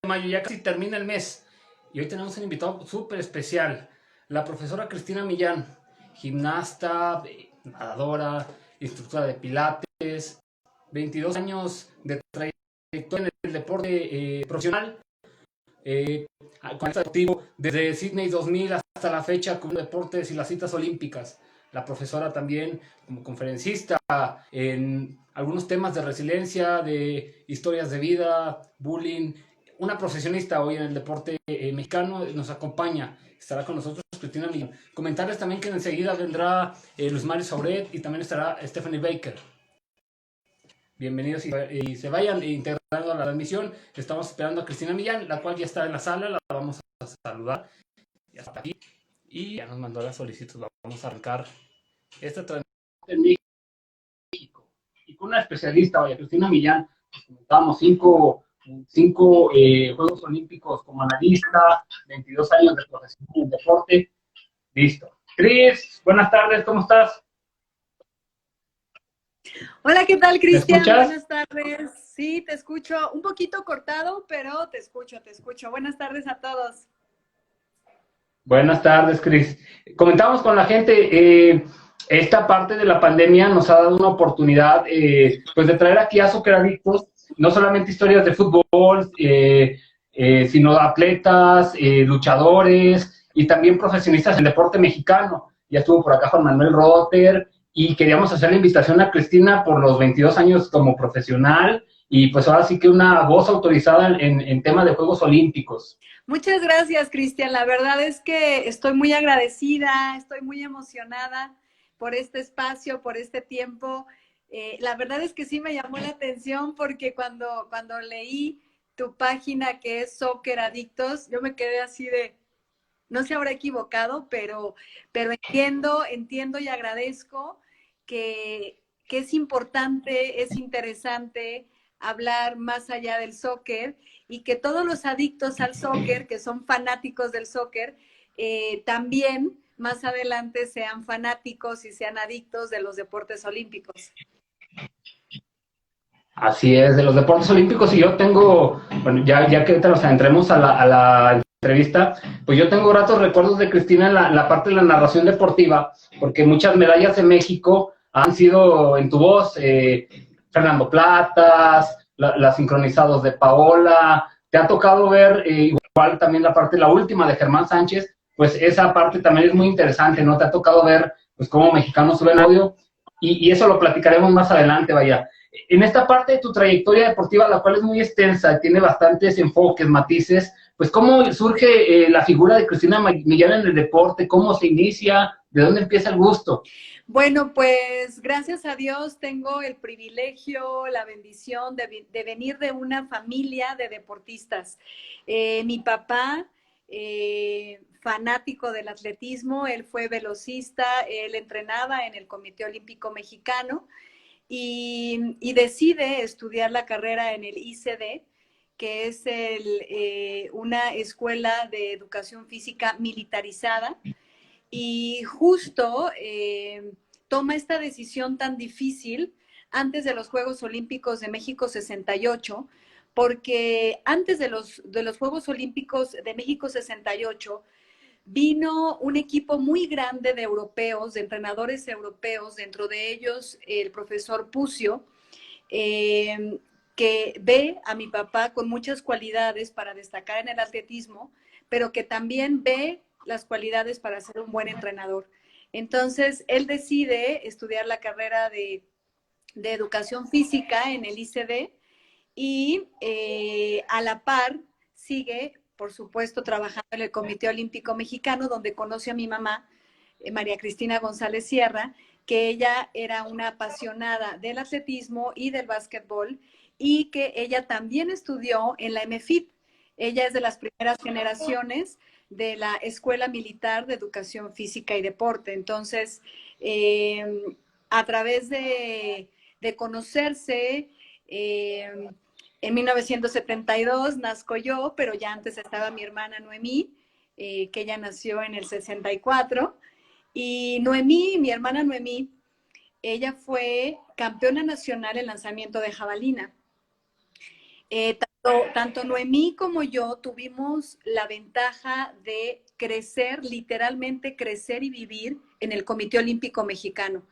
mayo, ya casi termina el mes. Y hoy tenemos un invitado súper especial, la profesora Cristina Millán, gimnasta, nadadora, instructora de pilates, 22 años de trayectoria en el deporte profesional, con este activo desde Sydney 2000 hasta la fecha con deportes y las citas olímpicas. La profesora también como conferencista en algunos temas de resiliencia, de historias de vida, bullying. Una profesionista hoy en el deporte mexicano nos acompaña. Estará con nosotros Cristina Millán. Comentarles también que enseguida vendrá Luis Mario Sauret y también estará Stephanie Baker. Bienvenidos y se vayan integrando a la transmisión. Estamos esperando a Cristina Millán, la cual ya está en la sala, la vamos a saludar. Ya está aquí y ya nos mandó la solicitud. Vamos a arrancar esta transmisión en México y con una especialista, vaya, Cristina Millán. Pues comentábamos cinco Juegos Olímpicos como analista, 22 años de profesión en el deporte. Listo. Cris, buenas tardes, ¿cómo estás? Hola, ¿qué tal, Cristian? Buenas tardes. Sí, te escucho un poquito cortado, pero te escucho. Buenas tardes a todos. Buenas tardes, Cris. Comentamos con la gente, esta parte de la pandemia nos ha dado una oportunidad pues de traer aquí a Soccer Adictos, no solamente historias de fútbol, sino atletas, luchadores y también profesionistas del deporte mexicano. Ya estuvo por acá Juan Manuel Rotter y queríamos hacer la invitación a Cristina por los 22 años como profesional y pues ahora sí que una voz autorizada en tema de Juegos Olímpicos. Muchas gracias, Cristian. La verdad es que estoy muy agradecida, estoy muy emocionada por este espacio, por este tiempo. La verdad es que sí me llamó la atención porque cuando leí tu página que es Soccer Adictos, yo me quedé así de, no se habrá equivocado, pero entiendo y agradezco que es importante, es interesante hablar más allá del soccer y que todos los adictos al soccer, que son fanáticos del soccer, también más adelante sean fanáticos y sean adictos de los deportes olímpicos. Así es, de los deportes olímpicos, y yo tengo, bueno, ya que entremos a la entrevista, pues yo tengo gratos recuerdos de Cristina en la parte de la narración deportiva, porque muchas medallas de México han sido en tu voz, Fernando Platas, las sincronizados de Paola, te ha tocado ver igual también la parte, la última de Germán Sánchez, pues esa parte también es muy interesante, ¿no? Te ha tocado ver, pues, cómo mexicanos suben audio, y eso lo platicaremos más adelante, vaya. En esta parte de tu trayectoria deportiva, la cual es muy extensa, tiene bastantes enfoques, matices, pues ¿cómo surge la figura de Cristina Millán en el deporte? ¿Cómo se inicia? ¿De dónde empieza el gusto? Bueno, pues gracias a Dios tengo el privilegio, la bendición de venir de una familia de deportistas. Mi papá, fanático del atletismo, él fue velocista, él entrenaba en el Comité Olímpico Mexicano y decide estudiar la carrera en el ICD, que es una escuela de educación física militarizada. Y justo toma esta decisión tan difícil antes de los Juegos Olímpicos de México 68, porque antes de los Juegos Olímpicos de México 68 vino un equipo muy grande de europeos, de entrenadores europeos, dentro de ellos el profesor Pucio, que ve a mi papá con muchas cualidades para destacar en el atletismo, pero que también ve las cualidades para ser un buen entrenador. Entonces, él decide estudiar la carrera de educación física en el ICD y a la par sigue, por supuesto, trabajando en el Comité Olímpico Mexicano, donde conoce a mi mamá, María Cristina González Sierra, que ella era una apasionada del atletismo y del básquetbol y que ella también estudió en la MFIT. Ella es de las primeras generaciones de la Escuela Militar de Educación Física y Deporte. Entonces, a través de conocerse, en 1972 nazco yo, pero ya antes estaba mi hermana Noemí, que ella nació en el 64. Y Noemí, mi hermana Noemí, ella fue campeona nacional en lanzamiento de jabalina. Tanto tanto Noemí como yo tuvimos la ventaja de crecer, literalmente crecer y vivir en el Comité Olímpico Mexicano.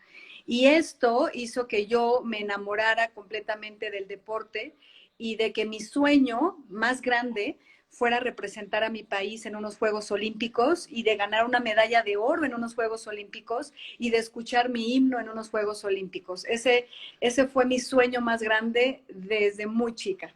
Y esto hizo que yo me enamorara completamente del deporte y de que mi sueño más grande fuera representar a mi país en unos Juegos Olímpicos y de ganar una medalla de oro en unos Juegos Olímpicos y de escuchar mi himno en unos Juegos Olímpicos. Ese fue mi sueño más grande desde muy chica.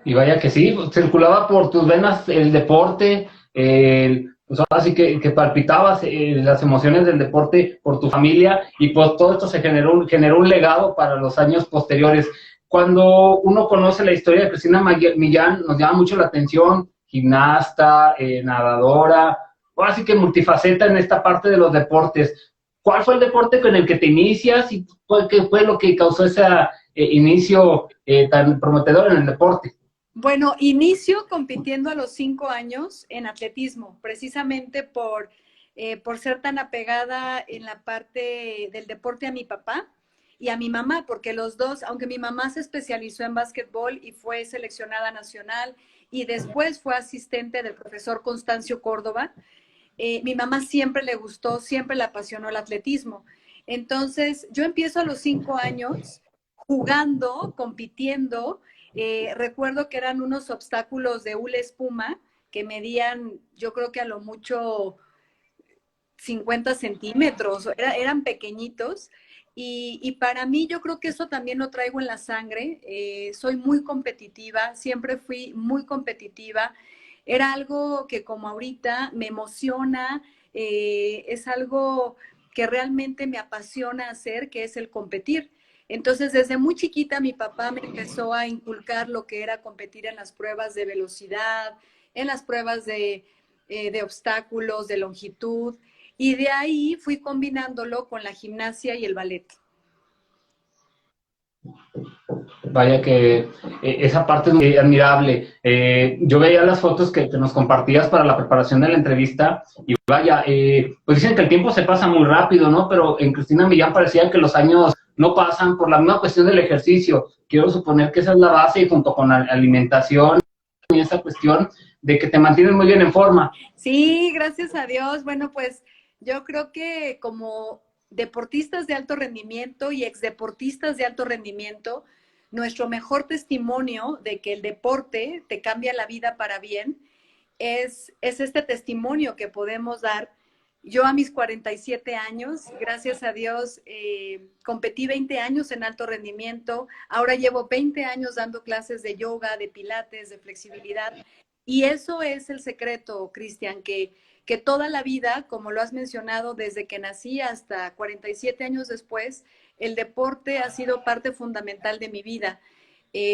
Y vaya que sí, circulaba por tus venas el deporte, pues ahora sí que palpitabas las emociones del deporte por tu familia y pues todo esto se generó un legado para los años posteriores. Cuando uno conoce la historia de Cristina Millán, nos llama mucho la atención, gimnasta, nadadora, ahora sí que multifaceta en esta parte de los deportes. ¿Cuál fue el deporte con el que te inicias y qué fue lo que causó ese inicio tan prometedor en el deporte? Bueno, inicio compitiendo a los 5 años en atletismo, precisamente por ser tan apegada en la parte del deporte a mi papá y a mi mamá, porque los dos, aunque mi mamá se especializó en básquetbol y fue seleccionada nacional y después fue asistente del profesor Constancio Córdoba, mi mamá siempre le gustó, siempre le apasionó el atletismo. Entonces, yo empiezo a los 5 años jugando, compitiendo. Recuerdo que eran unos obstáculos de hula espuma que medían, yo creo que a lo mucho 50 centímetros, eran pequeñitos. Y para mí yo creo que eso también lo traigo en la sangre. Soy muy competitiva, siempre fui muy competitiva. Era algo que como ahorita me emociona, es algo que realmente me apasiona hacer, que es el competir. Entonces, desde muy chiquita mi papá me empezó a inculcar lo que era competir en las pruebas de velocidad, en las pruebas de obstáculos, de longitud, y de ahí fui combinándolo con la gimnasia y el ballet. Vaya que esa parte es muy admirable. Yo veía las fotos que nos compartías para la preparación de la entrevista y vaya, pues dicen que el tiempo se pasa muy rápido, ¿no? Pero en Cristina Millán parecía que los años no pasan por la misma cuestión del ejercicio. Quiero suponer que esa es la base y junto con la alimentación y esa cuestión de que te mantienes muy bien en forma. Sí, gracias a Dios. Bueno, pues yo creo que como deportistas de alto rendimiento y exdeportistas de alto rendimiento, nuestro mejor testimonio de que el deporte te cambia la vida para bien es este testimonio que podemos dar. Yo a mis 47 años, gracias a Dios, competí 20 años en alto rendimiento, ahora llevo 20 años dando clases de yoga, de pilates, de flexibilidad, y eso es el secreto, Cristian, que toda la vida, como lo has mencionado, desde que nací hasta 47 años después, el deporte ha sido parte fundamental de mi vida.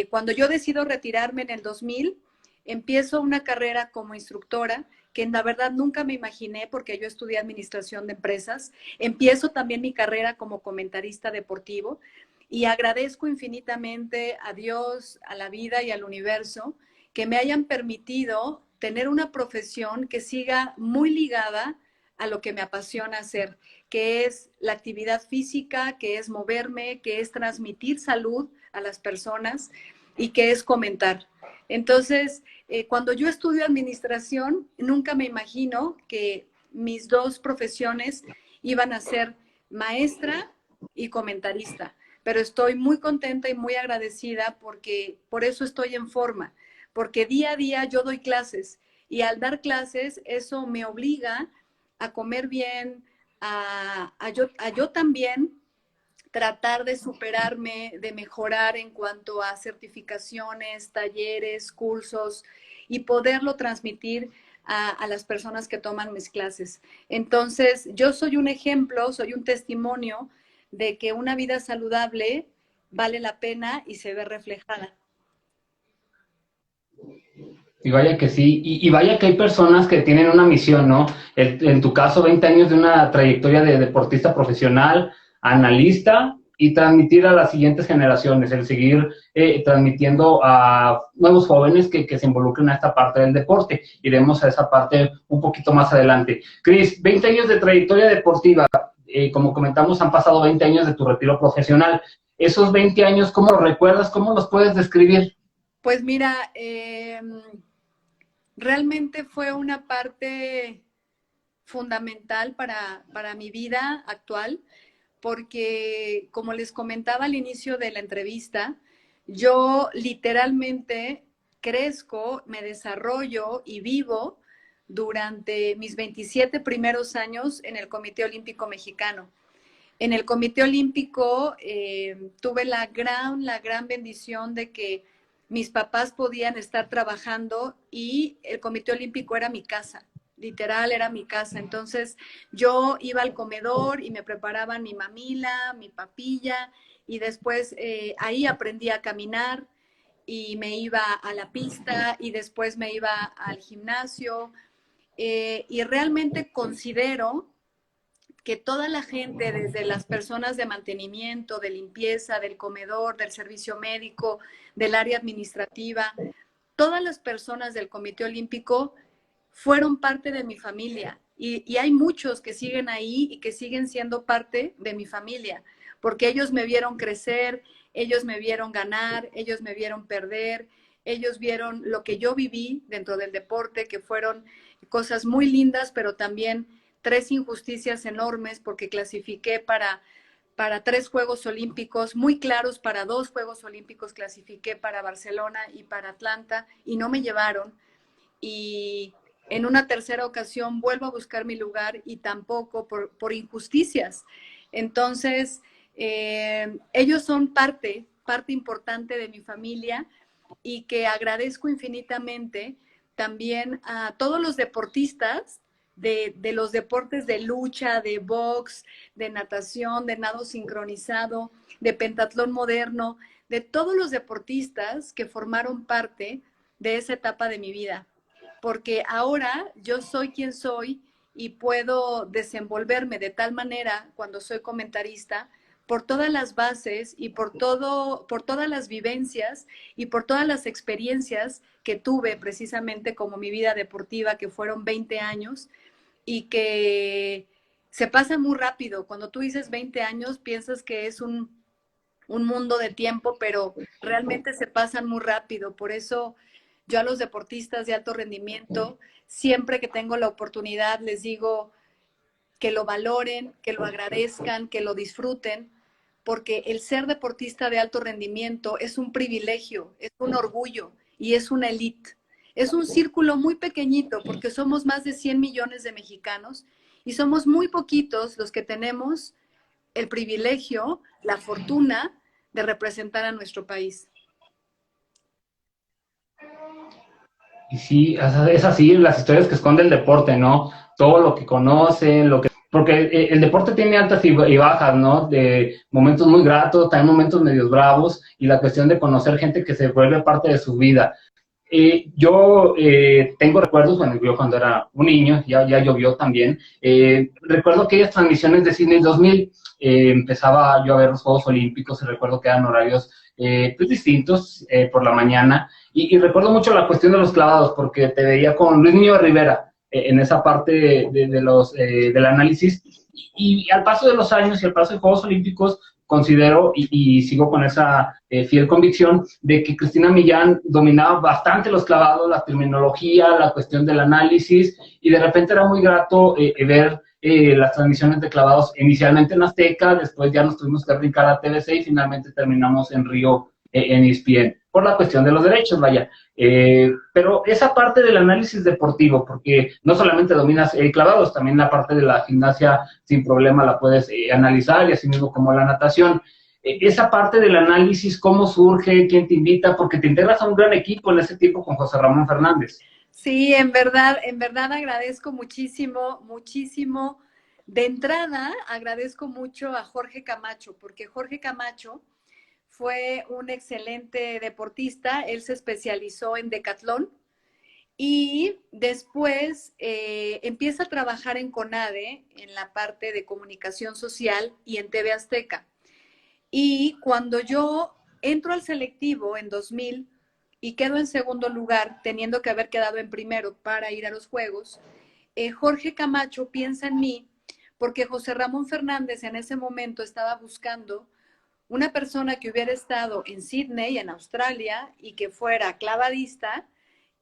Cuando yo decido retirarme en el 2000, empiezo una carrera como instructora, que en la verdad nunca me imaginé porque yo estudié administración de empresas. Empiezo también mi carrera como comentarista deportivo y agradezco infinitamente a Dios, a la vida y al universo que me hayan permitido tener una profesión que siga muy ligada a lo que me apasiona hacer, que es la actividad física, que es moverme, que es transmitir salud a las personas y que es comentar. Entonces, cuando yo estudio administración, nunca me imagino que mis dos profesiones iban a ser maestra y comentarista, pero estoy muy contenta y muy agradecida porque por eso estoy en forma, porque día a día yo doy clases y al dar clases eso me obliga a comer bien, a yo también tratar de superarme, de mejorar en cuanto a certificaciones, talleres, cursos y poderlo transmitir a las personas que toman mis clases. Entonces, yo soy un ejemplo, soy un testimonio de que una vida saludable vale la pena y se ve reflejada. Y vaya que sí, y vaya que hay personas que tienen una misión, ¿no? En tu caso, 20 años de una trayectoria de deportista profesional, analista, y transmitir a las siguientes generaciones, el seguir transmitiendo a nuevos jóvenes que se involucren a esta parte del deporte. Iremos a esa parte un poquito más adelante. Cris, 20 años de trayectoria deportiva, como comentamos, han pasado 20 años de tu retiro profesional. Esos 20 años, ¿cómo los recuerdas? ¿Cómo los puedes describir? Pues mira, realmente fue una parte fundamental para mi vida actual, porque como les comentaba al inicio de la entrevista, yo literalmente crezco, me desarrollo y vivo durante mis 27 primeros años en el Comité Olímpico Mexicano. En el Comité Olímpico tuve la gran bendición de que mis papás podían estar trabajando y el Comité Olímpico era mi casa, literal era mi casa. Entonces yo iba al comedor y me preparaban mi mamila, mi papilla y después ahí aprendí a caminar y me iba a la pista y después me iba al gimnasio y realmente considero que toda la gente, desde las personas de mantenimiento, de limpieza, del comedor, del servicio médico, del área administrativa, todas las personas del Comité Olímpico fueron parte de mi familia. Y hay muchos que siguen ahí y que siguen siendo parte de mi familia, porque ellos me vieron crecer, ellos me vieron ganar, ellos me vieron perder, ellos vieron lo que yo viví dentro del deporte, que fueron cosas muy lindas, pero también 3 injusticias enormes porque clasifiqué para 3 Juegos Olímpicos, muy claros para 2 Juegos Olímpicos, clasifiqué para Barcelona y para Atlanta y no me llevaron. Y en una tercera ocasión vuelvo a buscar mi lugar y tampoco por injusticias. Entonces, ellos son parte importante de mi familia y que agradezco infinitamente también a todos los deportistas de los deportes de lucha, de box, de natación, de nado sincronizado, de pentatlón moderno, de todos los deportistas que formaron parte de esa etapa de mi vida. Porque ahora yo soy quien soy y puedo desenvolverme de tal manera cuando soy comentarista por todas las bases y por todas las vivencias y por todas las experiencias que tuve precisamente como mi vida deportiva, que fueron 20 años y que se pasan muy rápido. Cuando tú dices 20 años, piensas que es un mundo de tiempo, pero realmente se pasan muy rápido. Por eso yo a los deportistas de alto rendimiento, siempre que tengo la oportunidad, les digo que lo valoren, que lo agradezcan, que lo disfruten, porque el ser deportista de alto rendimiento es un privilegio, es un orgullo y es una élite. Es un círculo muy pequeñito porque somos más de 100 millones de mexicanos y somos muy poquitos los que tenemos el privilegio, la fortuna de representar a nuestro país. Y sí, es así las historias que esconde el deporte, ¿no? Todo lo que conocen, lo que... Porque el deporte tiene altas y bajas, ¿no? De momentos muy gratos, también momentos medios bravos, y la cuestión de conocer gente que se vuelve parte de su vida. Yo tengo recuerdos, bueno, yo cuando era un niño, ya llovió también, recuerdo aquellas transmisiones de Sydney 2000, empezaba yo a ver los Juegos Olímpicos y recuerdo que eran horarios pues distintos por la mañana y recuerdo mucho la cuestión de los clavados porque te veía con Luis Niño Rivera en esa parte del análisis y al paso de los años y al paso de Juegos Olímpicos considero y sigo con esa fiel convicción de que Cristina Millán dominaba bastante los clavados, la terminología, la cuestión del análisis, y de repente era muy grato ver las transmisiones de clavados inicialmente en Azteca, después ya nos tuvimos que brincar a TVC y finalmente terminamos en Río en ESPN, por la cuestión de los derechos, vaya. Pero esa parte del análisis deportivo, porque no solamente dominas clavados, también la parte de la gimnasia sin problema la puedes analizar y así mismo como la natación. Esa parte del análisis, cómo surge, quién te invita, porque te integras a un gran equipo en ese tiempo con José Ramón Fernández. Sí, en verdad agradezco muchísimo, muchísimo. De entrada, agradezco mucho a Jorge Camacho, porque Jorge Camacho fue un excelente deportista, él se especializó en decatlón y después empieza a trabajar en CONADE, en la parte de comunicación social y en TV Azteca. Y cuando yo entro al selectivo en 2000 y quedo en segundo lugar, teniendo que haber quedado en primero para ir a los Juegos, Jorge Camacho piensa en mí porque José Ramón Fernández en ese momento estaba buscando una persona que hubiera estado en Sydney, en Australia, y que fuera clavadista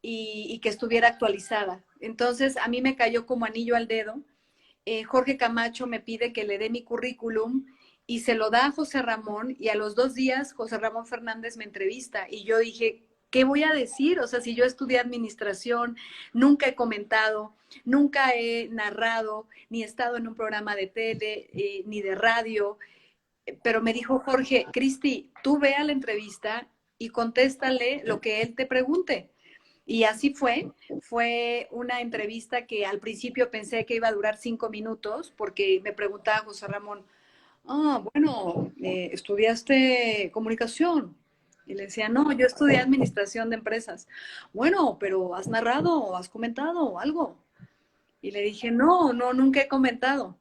y que estuviera actualizada. Entonces, a mí me cayó como anillo al dedo. Jorge Camacho me pide que le dé mi currículum y se lo da a José Ramón, y a los 2 días José Ramón Fernández me entrevista y yo dije, ¿qué voy a decir? O sea, si yo estudié administración, nunca he comentado, nunca he narrado, ni he estado en un programa de tele, ni de radio, pero me dijo Jorge, Cristi, tú ve a la entrevista y contéstale lo que él te pregunte. Y así fue una entrevista que al principio pensé que iba a durar 5 minutos, porque me preguntaba José Ramón, bueno, ¿estudiaste comunicación? Y le decía, no, yo estudié administración de empresas. Bueno, pero ¿has narrado o has comentado algo? Y le dije, no, no, nunca he comentado.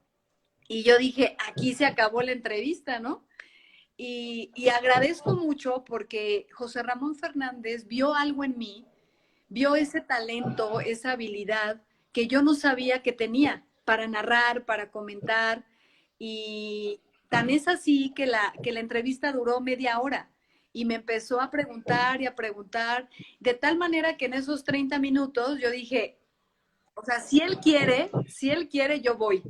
Y yo dije, aquí se acabó la entrevista, ¿no? Y agradezco mucho porque José Ramón Fernández vio algo en mí, vio ese talento, esa habilidad que yo no sabía que tenía para narrar, para comentar. Y tan es así que la entrevista duró media hora y me empezó a preguntar y a preguntar, de tal manera que en esos 30 minutos yo dije, o sea, si él quiere, yo voy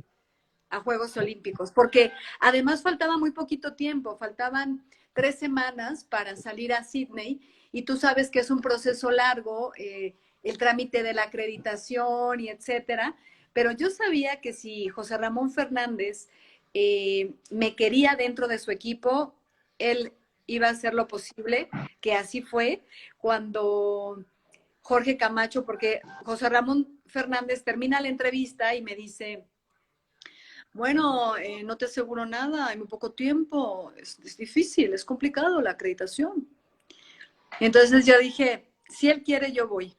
a Juegos Olímpicos, porque además faltaba muy poquito tiempo, faltaban 3 semanas para salir a Sydney, y tú sabes que es un proceso largo, el trámite de la acreditación y etcétera, pero yo sabía que si José Ramón Fernández me quería dentro de su equipo, él iba a hacer lo posible, que así fue cuando Jorge Camacho, porque José Ramón Fernández termina la entrevista y me dice, bueno, no te aseguro nada, hay muy poco tiempo, es difícil, es complicado la acreditación. Entonces yo dije, si él quiere, yo voy.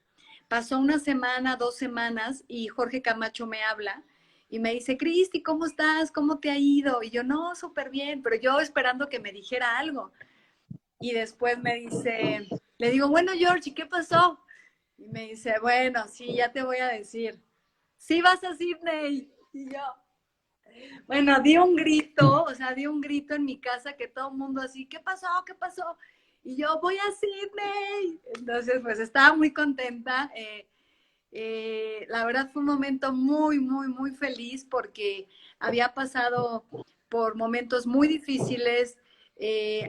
Pasó una semana, 2 semanas, y Jorge Camacho me habla y me dice, Cristi, ¿cómo estás? ¿Cómo te ha ido? Y yo, no, súper bien, pero yo esperando que me dijera algo. Y después me dice, le digo, bueno, George, ¿y qué pasó? Y me dice, bueno, sí, ya te voy a decir. Sí vas a Sydney. Y yo, bueno, di un grito, o sea, di un grito en mi casa que todo el mundo así, ¿qué pasó? ¿Qué pasó? Y yo, voy a Sydney. Entonces, pues estaba muy contenta. La verdad fue un momento muy, muy, muy feliz porque había pasado por momentos muy difíciles.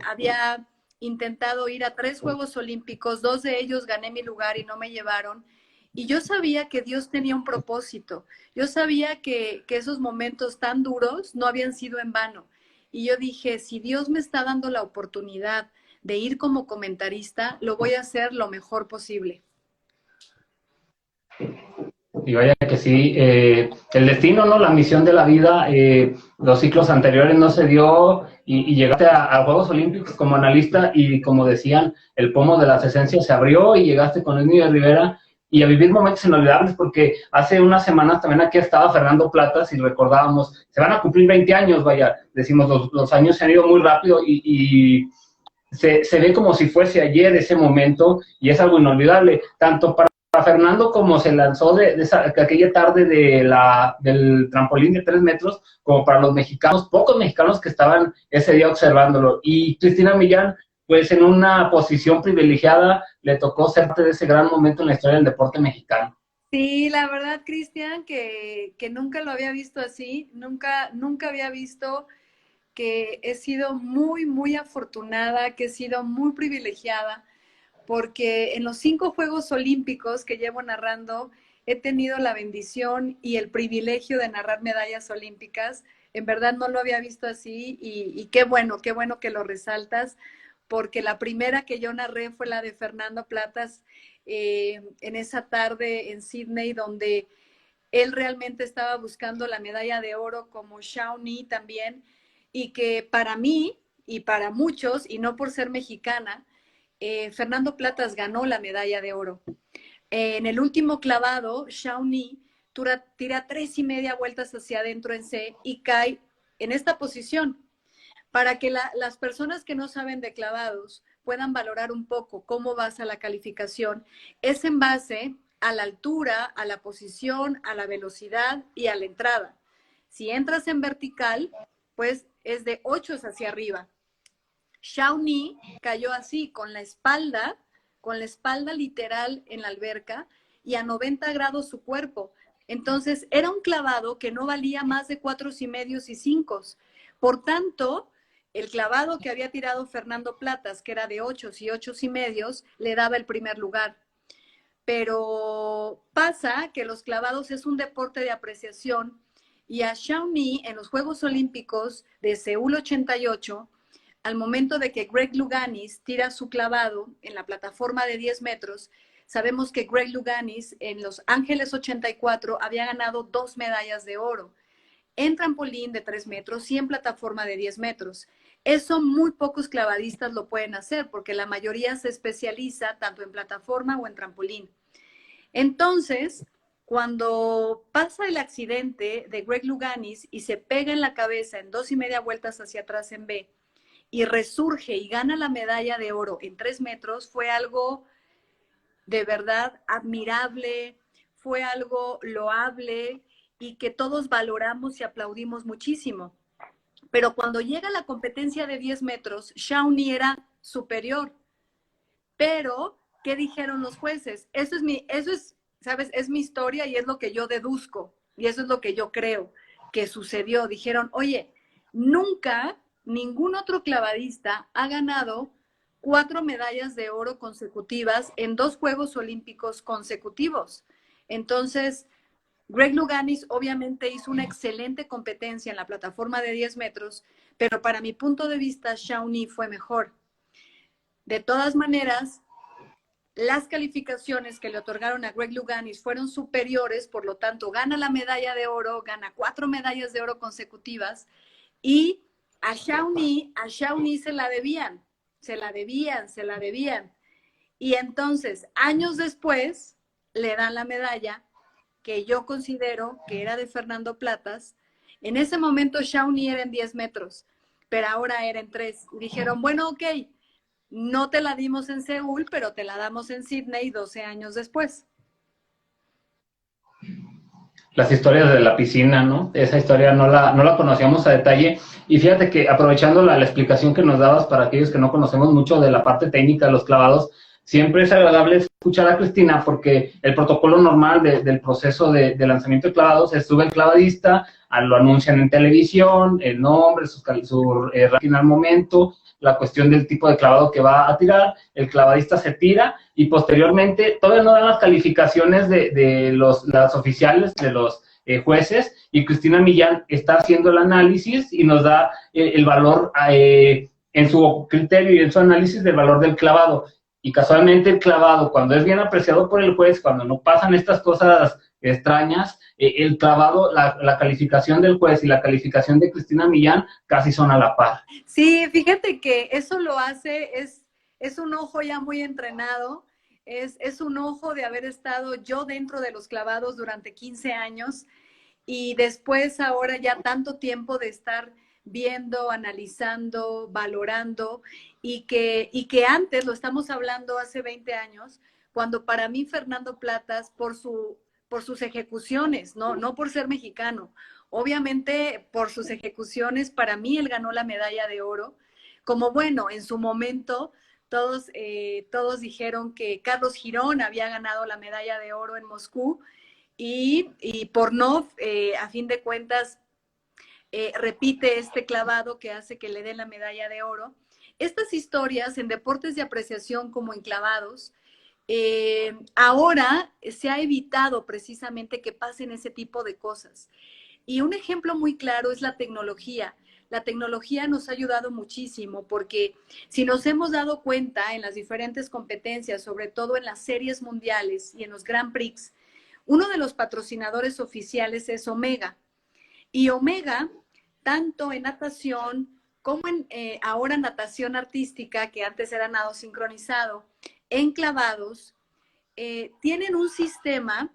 Había intentado ir a 3 Juegos Olímpicos, 2 de ellos gané mi lugar y no me llevaron. Y yo sabía que Dios tenía un propósito. Yo sabía que esos momentos tan duros no habían sido en vano. Y yo dije, si Dios me está dando la oportunidad de ir como comentarista, lo voy a hacer lo mejor posible. Y vaya que sí, el destino, ¿no? La misión de la vida, los ciclos anteriores no se dio y llegaste a Juegos Olímpicos como analista y como decían, el pomo de las esencias se abrió y llegaste con Luis Miguel Rivera y a vivir momentos inolvidables porque hace unas semanas también aquí estaba Fernando Platas y recordábamos, se van a cumplir 20 años, vaya, decimos, los años se han ido muy rápido y se ve como si fuese ayer ese momento y es algo inolvidable, tanto para Fernando como se lanzó de aquella tarde del trampolín de 3 metros, como para los mexicanos, pocos mexicanos que estaban ese día observándolo. Y Cristina Millán, pues en una posición privilegiada, le tocó ser parte de ese gran momento en la historia del deporte mexicano. Sí, la verdad, Cristian, que nunca lo había visto así, nunca, nunca había visto que he sido muy, muy afortunada, que he sido muy privilegiada, porque en los 5 Juegos Olímpicos que llevo narrando, he tenido la bendición y el privilegio de narrar medallas olímpicas. En verdad no lo había visto así y qué bueno que lo resaltas, porque la primera que yo narré fue la de Fernando Platas en esa tarde en Sydney, donde él realmente estaba buscando la medalla de oro como Shawnee también, y que para mí y para muchos, y no por ser mexicana, Fernando Platas ganó la medalla de oro. En el último clavado, Shawnee tira 3.5 vueltas hacia adentro en C y cae en esta posición. Para que las personas que no saben de clavados puedan valorar un poco cómo vas a la calificación, es en base a la altura, a la posición, a la velocidad y a la entrada. Si entras en vertical, pues es de 8 hacia arriba. Shawnee cayó así, con la espalda literal en la alberca y a 90 grados su cuerpo. Entonces, era un clavado que no valía más de 4.5 y 5. Por tanto, el clavado que había tirado Fernando Platas, que era de 8 y 8.5, le daba el primer lugar. Pero pasa que los clavados es un deporte de apreciación y a Shawnee en los Juegos Olímpicos de Seúl 88, al momento de que Greg Louganis tira su clavado en la plataforma de 10 metros, sabemos que Greg Louganis en Los Ángeles 84 había ganado 2 medallas de oro en trampolín de 3 metros y en plataforma de 10 metros. Eso muy pocos clavadistas lo pueden hacer porque la mayoría se especializa tanto en plataforma o en trampolín. Entonces, cuando pasa el accidente de Greg Louganis y se pega en la cabeza en 2.5 vueltas hacia atrás en B y resurge y gana la medalla de oro en 3 metros, fue algo de verdad admirable, fue algo loable y que todos valoramos y aplaudimos muchísimo. Pero cuando llega la competencia de 10 metros, Shawnee era superior. Pero, ¿qué dijeron los jueces? Eso es, ¿sabes? Es mi historia y es lo que yo deduzco. Y eso es lo que yo creo que sucedió. Dijeron, oye, nunca ningún otro clavadista ha ganado 4 medallas de oro consecutivas en 2 Juegos Olímpicos consecutivos. Entonces, Greg Louganis obviamente hizo una excelente competencia en la plataforma de 10 metros, pero para mi punto de vista, Shawnee fue mejor. De todas maneras, las calificaciones que le otorgaron a Greg Louganis fueron superiores, por lo tanto, gana la medalla de oro, gana 4 medallas de oro consecutivas, y a Shawnee se la debían. Y entonces, años después, le dan la medalla que yo considero que era de Fernando Platas. En ese momento Shawnee era en 10 metros, pero ahora era en 3. Y dijeron, bueno, ok, no te la dimos en Seúl, pero te la damos en Sydney 12 años después. Las historias de la piscina, ¿no? Esa historia no la conocíamos a detalle. Y fíjate que aprovechando la explicación que nos dabas para aquellos que no conocemos mucho de la parte técnica de los clavados, siempre es agradable escuchar a Cristina porque el protocolo normal del proceso de lanzamiento de clavados es sube el clavadista, lo anuncian en televisión, el nombre, su ranking al momento, la cuestión del tipo de clavado que va a tirar, el clavadista se tira y posteriormente todavía no dan las calificaciones de las oficiales, de los jueces, y Cristina Millán está haciendo el análisis y nos da el valor en su criterio y en su análisis del valor del clavado. Y casualmente el clavado, cuando es bien apreciado por el juez, cuando no pasan estas cosas extrañas, el clavado, la calificación del juez y la calificación de Cristina Millán casi son a la par. Sí, fíjate que eso lo hace, es un ojo ya muy entrenado, es un ojo de haber estado yo dentro de los clavados durante 15 años y después ahora ya tanto tiempo de estar viendo, analizando, valorando y que antes, lo estamos hablando hace 20 años, cuando para mí Fernando Platas, por sus ejecuciones, no por ser mexicano, obviamente por sus ejecuciones, para mí él ganó la medalla de oro, como bueno, en su momento todos dijeron que Carlos Girón había ganado la medalla de oro en Moscú y Pornov, a fin de cuentas, repite este clavado que hace que le den la medalla de oro. Estas historias en deportes de apreciación como en clavados, ahora se ha evitado precisamente que pasen ese tipo de cosas. Y un ejemplo muy claro es la tecnología. La tecnología nos ha ayudado muchísimo porque si nos hemos dado cuenta en las diferentes competencias, sobre todo en las series mundiales y en los Grand Prix, uno de los patrocinadores oficiales es Omega. Y Omega, tanto en natación como en ahora natación artística, que antes era nado sincronizado, en clavados, tienen un sistema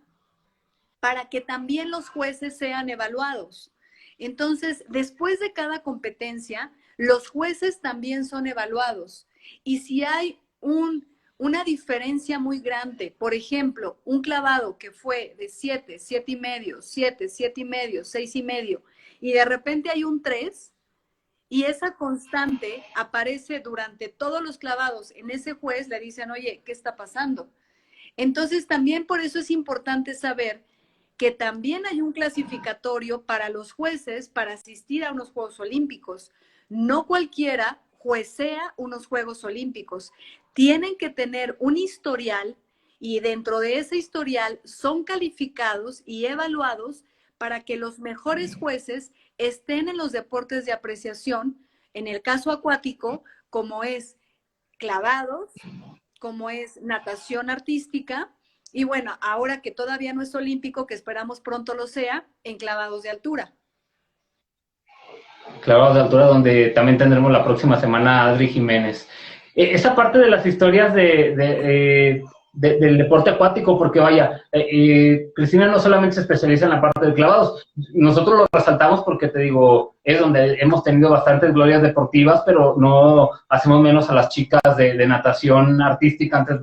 para que también los jueces sean evaluados. Entonces, después de cada competencia, los jueces también son evaluados. Y si hay una diferencia muy grande, por ejemplo, un clavado que fue de 7, 7,5, 7, 7,5, 6,5, y de repente hay un 3, Y esa constante aparece durante todos los clavados. En ese juez le dicen, oye, ¿qué está pasando? Entonces también por eso es importante saber que también hay un clasificatorio para los jueces para asistir a unos Juegos Olímpicos. No cualquiera juecea unos Juegos Olímpicos. Tienen que tener un historial y dentro de ese historial son calificados y evaluados para que los mejores jueces estén en los deportes de apreciación, en el caso acuático, como es clavados, como es natación artística, y bueno, ahora que todavía no es olímpico, que esperamos pronto lo sea, en clavados de altura. Clavados de altura, donde también tendremos la próxima semana a Adri Jiménez. Esa parte de las historias del deporte acuático, porque vaya, Cristina no solamente se especializa en la parte de clavados, nosotros lo resaltamos porque te digo, es donde hemos tenido bastantes glorias deportivas, pero no hacemos menos a las chicas de natación artística, antes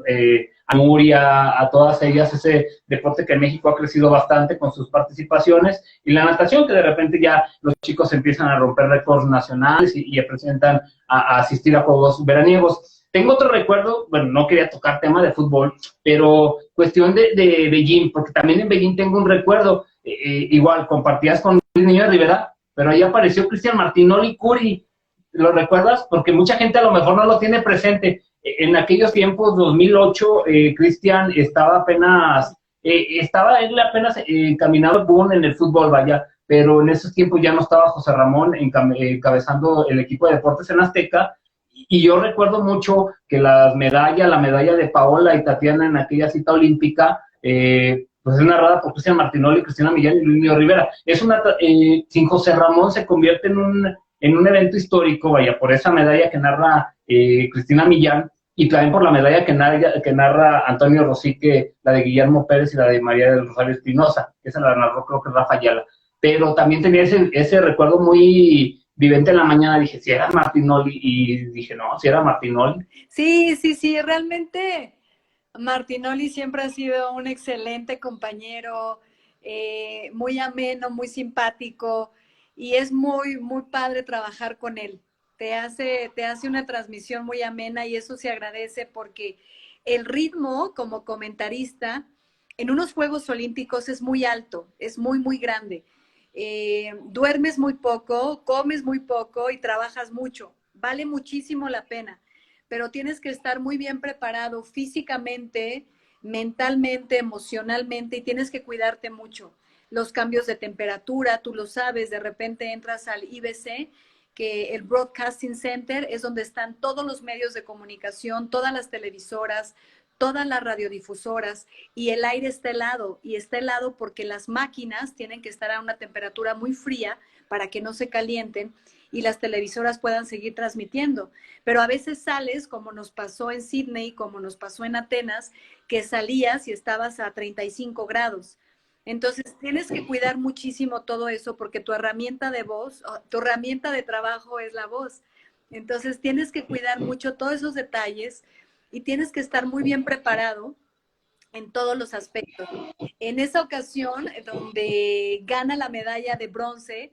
a Nuria, a todas ellas, ese deporte que en México ha crecido bastante con sus participaciones, y la natación, que de repente ya los chicos empiezan a romper récords nacionales y presentan a asistir a juegos veraniegos. Tengo otro recuerdo, bueno, no quería tocar tema de fútbol, pero cuestión de Beijing, porque también en Beijing tengo un recuerdo, igual, compartías con Luis Niño de Rivera, pero ahí apareció Cristian Martinoli Curi, ¿lo recuerdas? Porque mucha gente a lo mejor no lo tiene presente. En aquellos tiempos, 2008, Cristian estaba apenas, encaminado boom en el fútbol, vaya, pero en esos tiempos ya no estaba José Ramón encabezando el equipo de deportes en Azteca, y yo recuerdo mucho que la medalla de Paola y Tatiana en aquella cita olímpica, pues es narrada por Cristian Martinoli, Cristina Millán y Luis Mío Rivera. Sin José Ramón se convierte en un evento histórico, vaya, por esa medalla que narra Cristina Millán, y también por la medalla que narra Antonio Rosique, la de Guillermo Pérez y la de María del Rosario Espinosa, esa la narró creo que Rafa Ayala. Pero también tenía ese recuerdo muy vivente en la mañana, dije, si era Martinoli, y dije, no, si era Martinoli. Sí, realmente Martinoli siempre ha sido un excelente compañero, muy ameno, muy simpático, y es muy, muy padre trabajar con él. Te hace una transmisión muy amena y eso se agradece porque el ritmo como comentarista en unos Juegos Olímpicos es muy alto, es muy, muy grande. Duermes muy poco, comes muy poco y trabajas mucho. Vale muchísimo la pena, pero tienes que estar muy bien preparado físicamente, mentalmente, emocionalmente, y tienes que cuidarte mucho. Los cambios de temperatura, tú lo sabes, de repente entras al IBC, que el Broadcasting Center es donde están todos los medios de comunicación, todas las televisoras, todas las radiodifusoras, y el aire está helado, y está helado porque las máquinas tienen que estar a una temperatura muy fría para que no se calienten y las televisoras puedan seguir transmitiendo. Pero a veces sales, como nos pasó en Sydney, como nos pasó en Atenas, que salías y estabas a 35 grados. Entonces, tienes que cuidar muchísimo todo eso porque tu herramienta de voz, tu herramienta de trabajo es la voz. Entonces, tienes que cuidar mucho todos esos detalles y tienes que estar muy bien preparado en todos los aspectos. En esa ocasión, donde gana la medalla de bronce,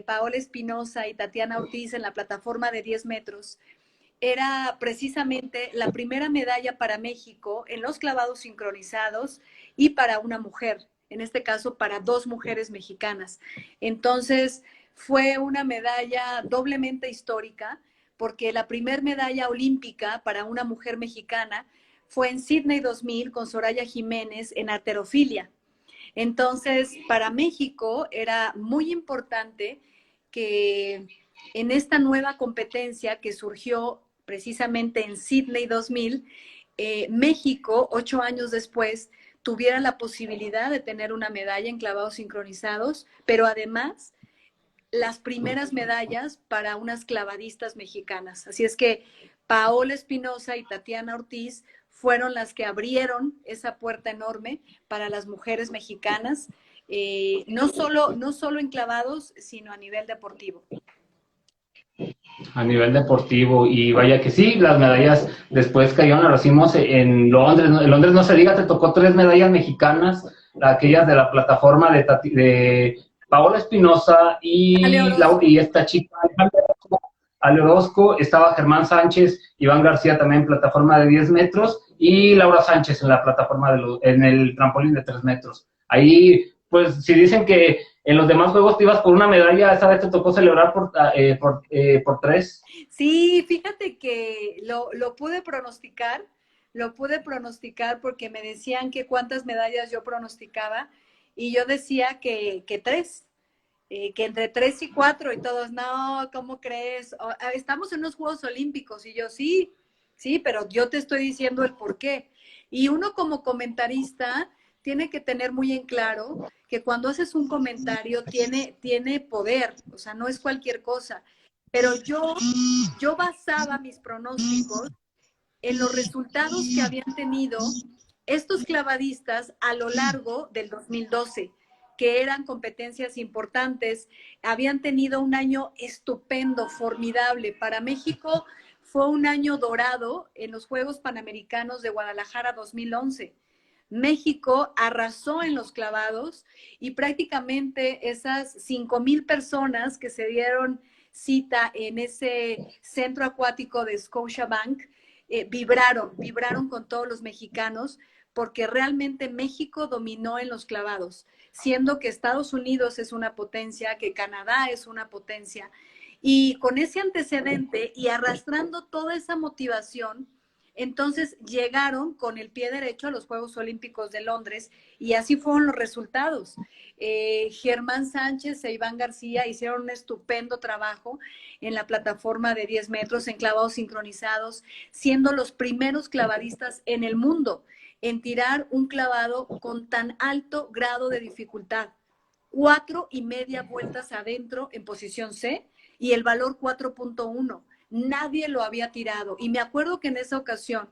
Paola Espinosa y Tatiana Ortiz en la plataforma de 10 metros, era precisamente la primera medalla para México en los clavados sincronizados y para una mujer, en este caso para 2 mujeres mexicanas. Entonces, fue una medalla doblemente histórica, porque la primera medalla olímpica para una mujer mexicana fue en Sydney 2000 con Soraya Jiménez en halterofilia. Entonces, para México era muy importante que en esta nueva competencia que surgió precisamente en Sydney 2000, México, 8 años después, tuviera la posibilidad de tener una medalla en clavados sincronizados, pero además las primeras medallas para unas clavadistas mexicanas. Así es que Paola Espinosa y Tatiana Ortiz fueron las que abrieron esa puerta enorme para las mujeres mexicanas, no solo en clavados, sino a nivel deportivo. A nivel deportivo, y vaya que sí, las medallas después cayeron, lo hicimos en Londres. En Londres no se diga, te tocó 3 medallas mexicanas, aquellas de la plataforma de Paola Espinosa y esta chica Ale Orozco, estaba Germán Sánchez, Iván García también en plataforma de 10 metros, y Laura Sánchez en la plataforma en el trampolín de 3 metros. Ahí, pues, si dicen que en los demás juegos te ibas por una medalla, esta vez te tocó celebrar por 3. Sí, fíjate que lo pude pronosticar porque me decían que cuántas medallas yo pronosticaba y yo decía que 3. Que entre 3 y 4 y todos, no, ¿cómo crees? Estamos en los Juegos Olímpicos y yo, sí, sí, pero yo te estoy diciendo el por qué. Y uno como comentarista tiene que tener muy en claro que cuando haces un comentario tiene poder, o sea, no es cualquier cosa. Pero yo basaba mis pronósticos en los resultados que habían tenido estos clavadistas a lo largo del 2012, que eran competencias importantes, habían tenido un año estupendo, formidable. Para México fue un año dorado en los Juegos Panamericanos de Guadalajara 2011. México arrasó en los clavados y prácticamente esas 5,000 personas que se dieron cita en ese centro acuático de Scotiabank vibraron con todos los mexicanos porque realmente México dominó en los clavados, siendo que Estados Unidos es una potencia, que Canadá es una potencia. Y con ese antecedente y arrastrando toda esa motivación, entonces llegaron con el pie derecho a los Juegos Olímpicos de Londres y así fueron los resultados. Germán Sánchez e Iván García hicieron un estupendo trabajo en la plataforma de 10 metros en clavados sincronizados, siendo los primeros clavadistas en el mundo en tirar un clavado con tan alto grado de dificultad. 4,5 vueltas adentro en posición C y el valor 4.1. Nadie lo había tirado. Y me acuerdo que en esa ocasión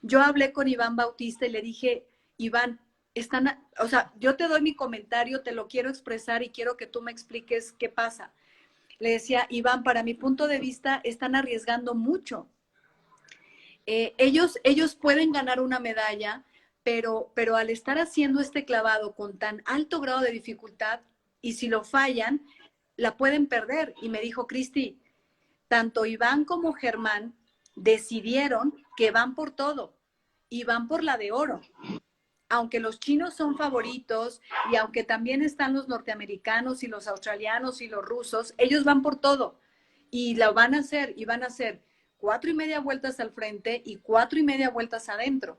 yo hablé con Iván Bautista y le dije, Iván, o sea, yo te doy mi comentario, te lo quiero expresar y quiero que tú me expliques qué pasa. Le decía, Iván, para mi punto de vista, están arriesgando mucho. Ellos pueden ganar una medalla, pero al estar haciendo este clavado con tan alto grado de dificultad, y si lo fallan, la pueden perder. Y me dijo, Cristi, tanto Iván como Germán decidieron que van por todo y van por la de oro. Aunque los chinos son favoritos y aunque también están los norteamericanos y los australianos y los rusos, ellos van por todo y lo van a hacer y van a hacer 4,5 vueltas al frente y 4,5 vueltas adentro.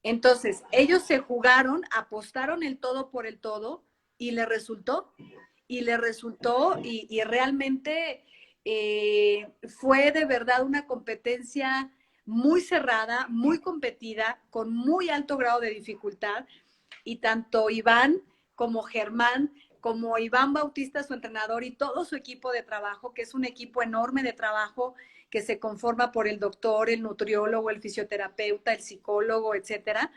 Entonces, ellos se jugaron, apostaron el todo por el todo y le resultó. Y le resultó y realmente fue de verdad una competencia muy cerrada, muy competida, con muy alto grado de dificultad. Y tanto Iván como Germán, como Iván Bautista, su entrenador, y todo su equipo de trabajo, que es un equipo enorme de trabajo que se conforma por el doctor, el nutriólogo, el fisioterapeuta, el psicólogo, etcétera,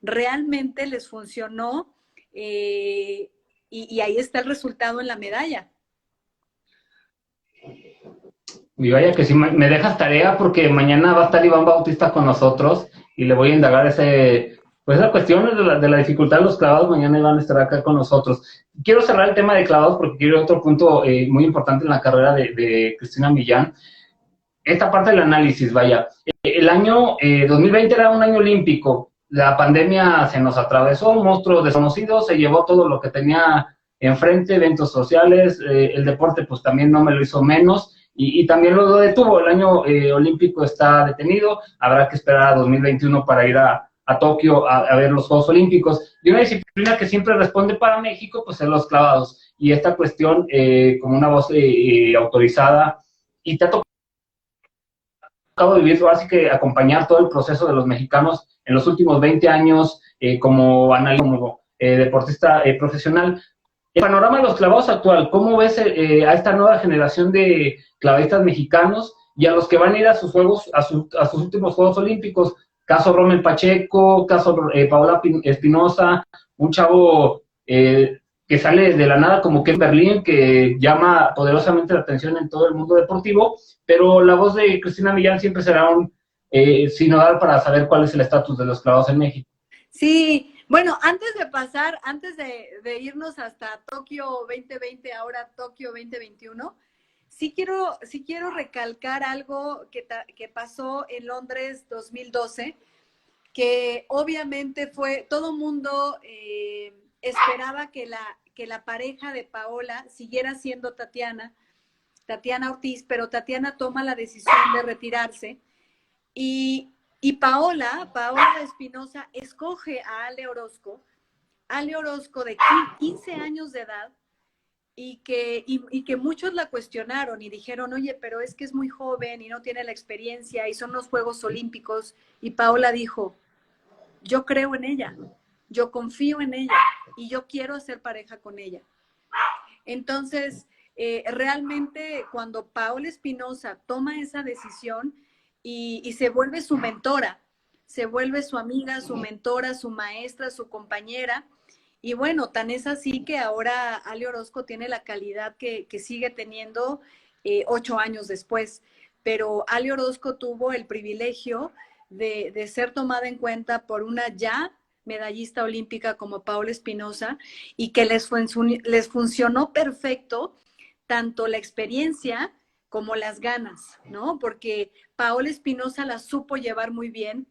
realmente les funcionó y ahí está el resultado en la medalla. Y vaya que sí, me dejas tarea porque mañana va a estar Iván Bautista con nosotros y le voy a indagar pues esa cuestión de la dificultad de los clavados. Mañana Iván estará acá con nosotros. Quiero cerrar el tema de clavados porque quiero otro punto muy importante en la carrera de Cristina Millán. Esta parte del análisis, vaya. El año 2020 era un año olímpico. La pandemia se nos atravesó, un monstruo desconocido, se llevó todo lo que tenía enfrente, eventos sociales, el deporte pues también no me lo hizo menos. Y también lo detuvo. El año olímpico está detenido. Habrá que esperar a 2021 para ir a Tokio a ver los Juegos Olímpicos. Y una disciplina que siempre responde para México, pues es los clavados. Y esta cuestión, como una voz autorizada, y te ha tocado vivir, así que acompañar todo el proceso de los mexicanos en los últimos 20 años como analista, como deportista profesional. El panorama de los clavados actual, ¿cómo ves a esta nueva generación de clavadistas mexicanos y a los que van a ir a sus juegos, a sus últimos Juegos Olímpicos? Caso Rommel Pacheco, caso Paola Espinosa, un chavo que sale de la nada como Ken Berlín, que llama poderosamente la atención en todo el mundo deportivo, pero la voz de Cristina Millán siempre será un sinodal para saber cuál es el estatus de los clavados en México. Sí, bueno, antes de pasar, antes de irnos hasta Tokio 2020, ahora Tokio 2021, sí quiero recalcar algo que pasó en Londres 2012, que obviamente todo mundo esperaba que la pareja de Paola siguiera siendo Tatiana Ortiz, pero Tatiana toma la decisión de retirarse y Paola Espinosa escoge a Ale Orozco de 15 años de edad, y que muchos la cuestionaron y dijeron, oye, pero es que es muy joven y no tiene la experiencia y son los Juegos Olímpicos. Y Paola dijo, yo creo en ella, yo confío en ella y yo quiero hacer pareja con ella. Entonces, realmente cuando Paola Espinosa toma esa decisión y se vuelve su mentora, se vuelve su amiga, su mentora, su maestra, su compañera, y bueno, tan es así que ahora Ale Orozco tiene la calidad que sigue teniendo 8 años después. Pero Ale Orozco tuvo el privilegio de ser tomada en cuenta por una ya medallista olímpica como Paola Espinosa y que les funcionó perfecto tanto la experiencia como las ganas, ¿no? Porque Paola Espinosa la supo llevar muy bien.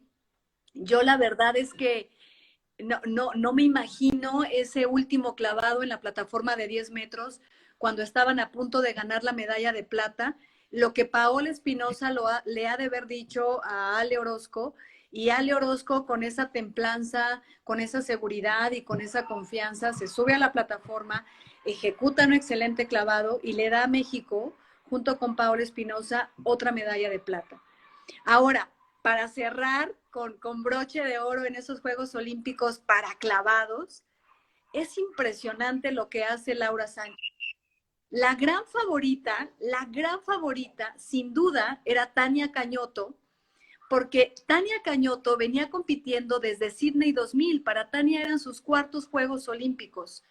Yo la verdad es que no me imagino ese último clavado en la plataforma de 10 metros cuando estaban a punto de ganar la medalla de plata, lo que Paola Espinosa le ha de haber dicho a Ale Orozco, y Ale Orozco con esa templanza, con esa seguridad y con esa confianza se sube a la plataforma, ejecuta un excelente clavado y le da a México, junto con Paola Espinosa, otra medalla de plata. Ahora, para cerrar con broche de oro en esos Juegos Olímpicos para clavados, es impresionante lo que hace Laura Sánchez. La gran favorita, sin duda, era Tania Cañoto, porque Tania Cañoto venía compitiendo desde Sydney 2000. Para Tania eran sus cuartos Juegos Olímpicos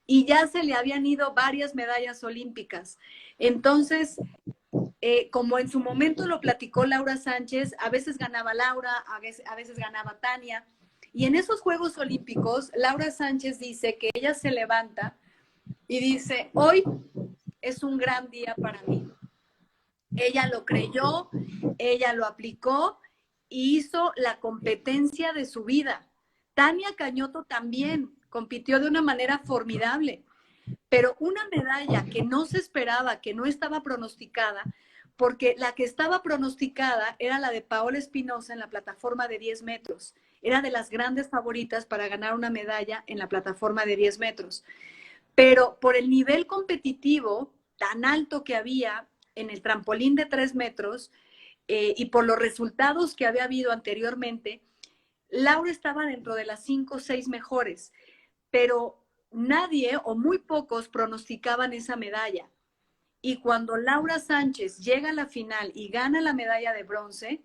y ya se le habían ido varias medallas olímpicas. Entonces, como en su momento lo platicó Laura Sánchez, a veces ganaba Laura, a veces ganaba Tania. Y en esos Juegos Olímpicos, Laura Sánchez dice que ella se levanta y dice, hoy es un gran día para mí. Ella lo creyó, ella lo aplicó y hizo la competencia de su vida. Tania Cañoto también compitió de una manera formidable, pero una medalla que no se esperaba, que no estaba pronosticada, porque la que estaba pronosticada era la de Paola Espinosa en la plataforma de 10 metros. Era de las grandes favoritas para ganar una medalla en la plataforma de 10 metros. Pero por el nivel competitivo tan alto que había en el trampolín de 3 metros y por los resultados que había habido anteriormente, Laura estaba dentro de las 5 o 6 mejores, pero nadie o muy pocos pronosticaban esa medalla. Y cuando Laura Sánchez llega a la final y gana la medalla de bronce,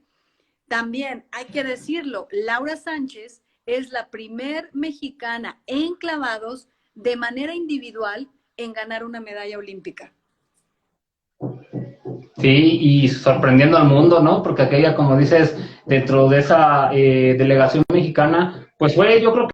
también hay que decirlo, Laura Sánchez es la primer mexicana en clavados de manera individual en ganar una medalla olímpica. Sí, y sorprendiendo al mundo, ¿no? Porque aquella, como dices, dentro de esa delegación mexicana, pues fue, yo creo